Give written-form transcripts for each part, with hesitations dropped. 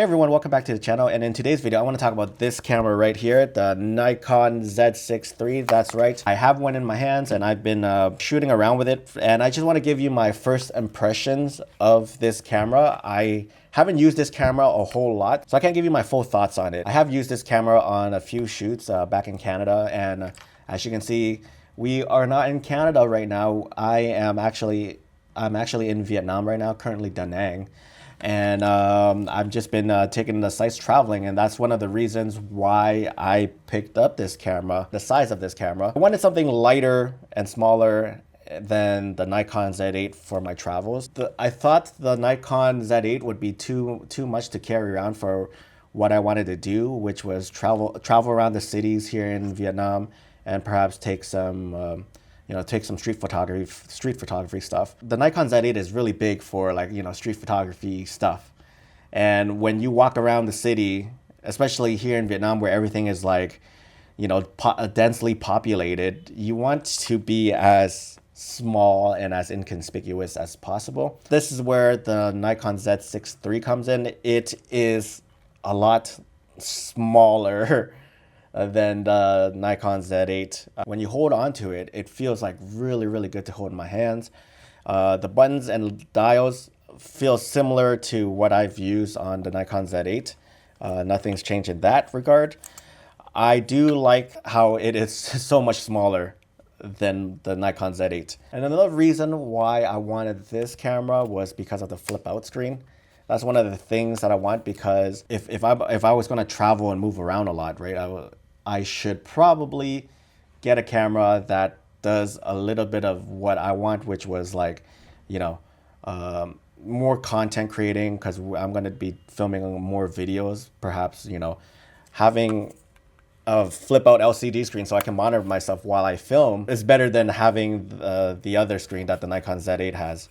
Hey everyone, welcome back to the channel, and in today's video I want to talk about this camera right here, the Nikon Z6III. That's right, I have one in my hands and I've been shooting around with it, and I just want to give you my first impressions of this camera. I haven't used this camera a whole lot, so I can't give you my full thoughts on it. I have used this camera on a few shoots back in Canada, and as you can see, we are not in Canada right now. I'm actually in Vietnam right now, currently Da Nang. And I've just been taking the sites traveling, and that's one of the reasons why I picked up this camera, the size of this camera. I wanted something lighter and smaller than the Nikon Z8 for my travels. I thought the Nikon Z8 would be too much to carry around for what I wanted to do, which was travel around the cities here in Vietnam and perhaps take some take some street photography stuff. The Nikon Z8 is really big for street photography stuff. And when you walk around the city, especially here in Vietnam where everything is densely populated, you want to be as small and as inconspicuous as possible. This is where the Nikon Z6III comes in. It is a lot smaller than the Nikon Z8. When you hold on to it, it feels like really good to hold in my hands. The buttons and dials feel similar to what I've used on the Nikon Z8. Nothing's changed in that regard. I do like how it is so much smaller than the Nikon Z8. And another reason why I wanted this camera was because of the flip out screen. That's one of the things that I want, because if I was going to travel and move around a lot, right, I should probably get a camera that does a little bit of what I want, which was more content creating, because I'm going to be filming more videos. Perhaps, having a flip out LCD screen so I can monitor myself while I film is better than having the other screen that the Nikon Z8 has.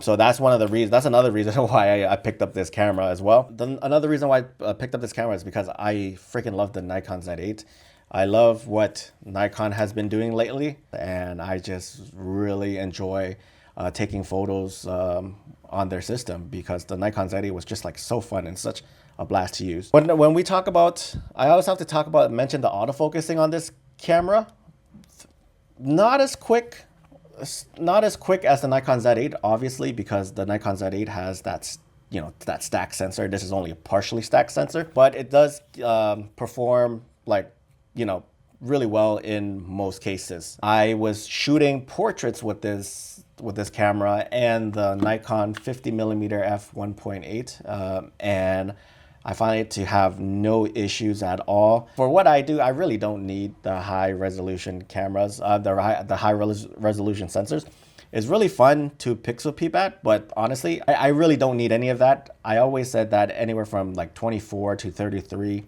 So that's one of the reasons. That's another reason why I picked up this camera as well. Another reason why I picked up this camera is because I freaking love the Nikon Z8. I love what Nikon has been doing lately, and I just really enjoy taking photos on their system, because the Nikon Z8 was just so fun and such a blast to use. When we talk about, I always have to mention the autofocusing on this camera. Not as quick as the Nikon Z8, obviously, because the Nikon Z8 has that stack sensor. This is only a partially stacked sensor, but it does perform really well in most cases. I was shooting portraits with this camera and the Nikon 50mm f1.8, and I find it to have no issues at all. For what I do, I really don't need the high resolution cameras, the high resolution sensors. It's really fun to pixel peep at, but honestly, I really don't need any of that. I always said that anywhere from 24 to 33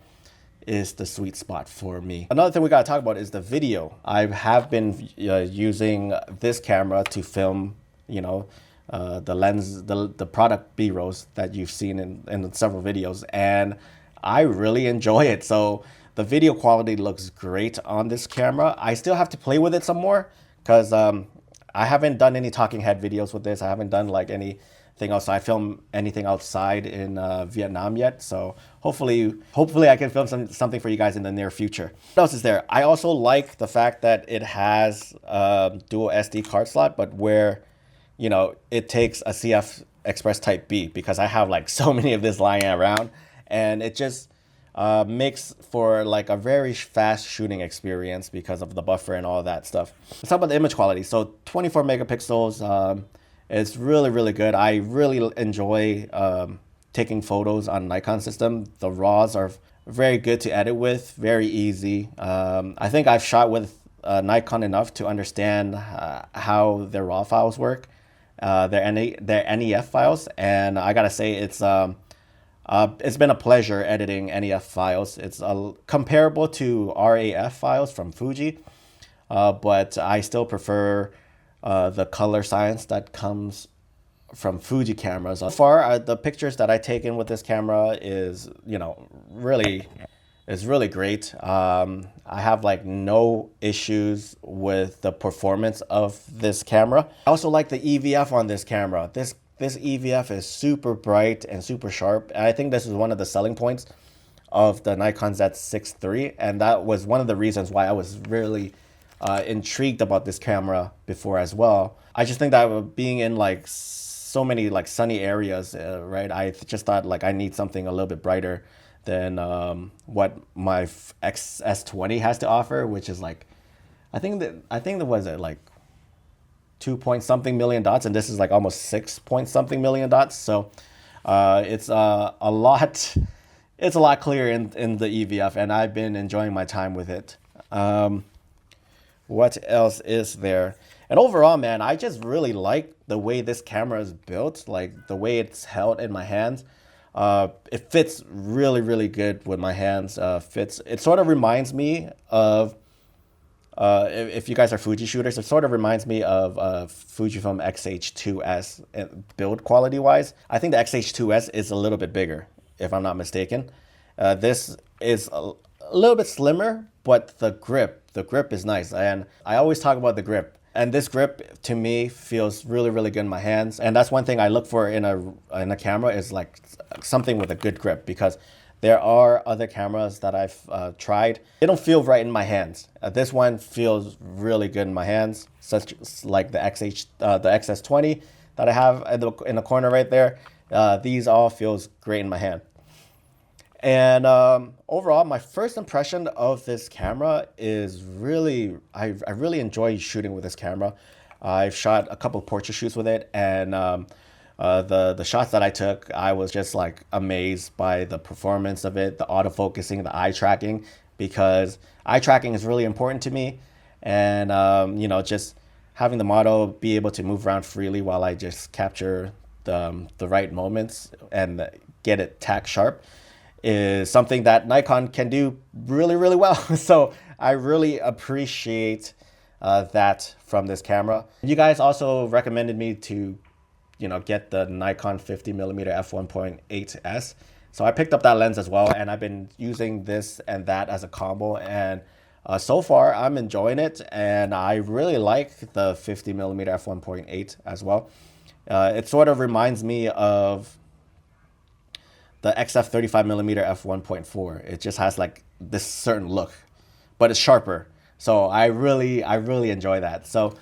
is the sweet spot for me. Another thing we gotta talk about is the video. I have been using this camera to film, the lens, the product B-rolls that you've seen in several videos, and I really enjoy it. So the video quality looks great on this camera. I still have to play with it some more, because I haven't done any talking head videos with this. I haven't done anything outside, film anything outside in Vietnam yet. So hopefully I can film something for you guys in the near future. What else is there? I also like the fact that it has dual SD card slot, but where it takes a CF Express Type B, because I have so many of this lying around, and it just makes for a very fast shooting experience because of the buffer and all that stuff. Let's talk about the image quality. So 24 megapixels, it's really good. I really enjoy taking photos on Nikon system. The RAWs are very good to edit with, very easy. I think I've shot with Nikon enough to understand how their RAW files work. Their NEF files, and I gotta say it's been a pleasure editing NEF files. It's comparable to RAF files from Fuji, but I still prefer the color science that comes from Fuji cameras. So far, the pictures that I taken with this camera is really great. I have no issues with the performance of this camera. I also like the EVF on this camera. This this EVF is super bright and super sharp. And I think this is one of the selling points of the Nikon Z6III. And that was one of the reasons why I was really intrigued about this camera before as well. I just think that being in like so many like sunny areas, right? I just thought like I need something a little bit brighter than what my XS20 has to offer, which is like, I think that was it like 2 point something million dots, and this is like almost 6 point something million dots. So it's a lot. It's a lot clearer in the EVF, and I've been enjoying my time with it. What else is there? And overall, man, I just really like the way this camera is built, like the way it's held in my hands. It fits really, really good with my hands. It sort of reminds me of, if you guys are Fuji shooters, it sort of reminds me of Fujifilm X-H2S build quality wise. I think the X-H2S is a little bit bigger, if I'm not mistaken. This is a little bit slimmer, but the grip is nice. And I always talk about the grip. And this grip to me feels really, really good in my hands. And that's one thing I look for in a camera, is like something with a good grip, because there are other cameras that I've tried. They don't feel right in my hands. This one feels really good in my hands, such like the XS20 that I have in the corner right there. These all feels great in my hand. And overall, my first impression of this camera is really, I really enjoy shooting with this camera. I've shot a couple of portrait shoots with it, and the shots that I took, I was just like amazed by the performance of it, the autofocusing, the eye tracking, because eye tracking is really important to me. And, you know, just having the model be able to move around freely while I just capture the right moments and get it tack sharp is something that Nikon can do really, really well. So I really appreciate that from this camera. You guys also recommended me to, you know, get the Nikon 50mm f1.8s. So I picked up that lens as well, and I've been using this and that as a combo. And so far, I'm enjoying it, and I really like the 50mm f1.8 as well. It sort of reminds me of the XF 35mm f1.4. It just has like this certain look, but it's sharper. So I really enjoy that. So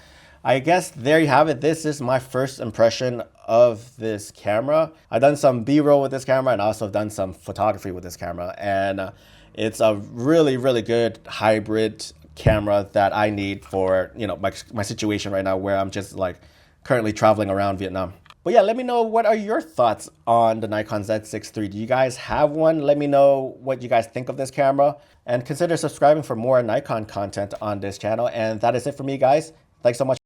I guess there you have it. This is my first impression of this camera. I've done some B-roll with this camera, and also done some photography with this camera. And it's a really, really good hybrid camera that I need for, you know, my situation right now, where I'm just like currently traveling around Vietnam. But yeah, let me know, what are your thoughts on the Nikon Z6III? Do you guys have one? Let me know what you guys think of this camera, and consider subscribing for more Nikon content on this channel. And that is it for me, guys. Thanks so much.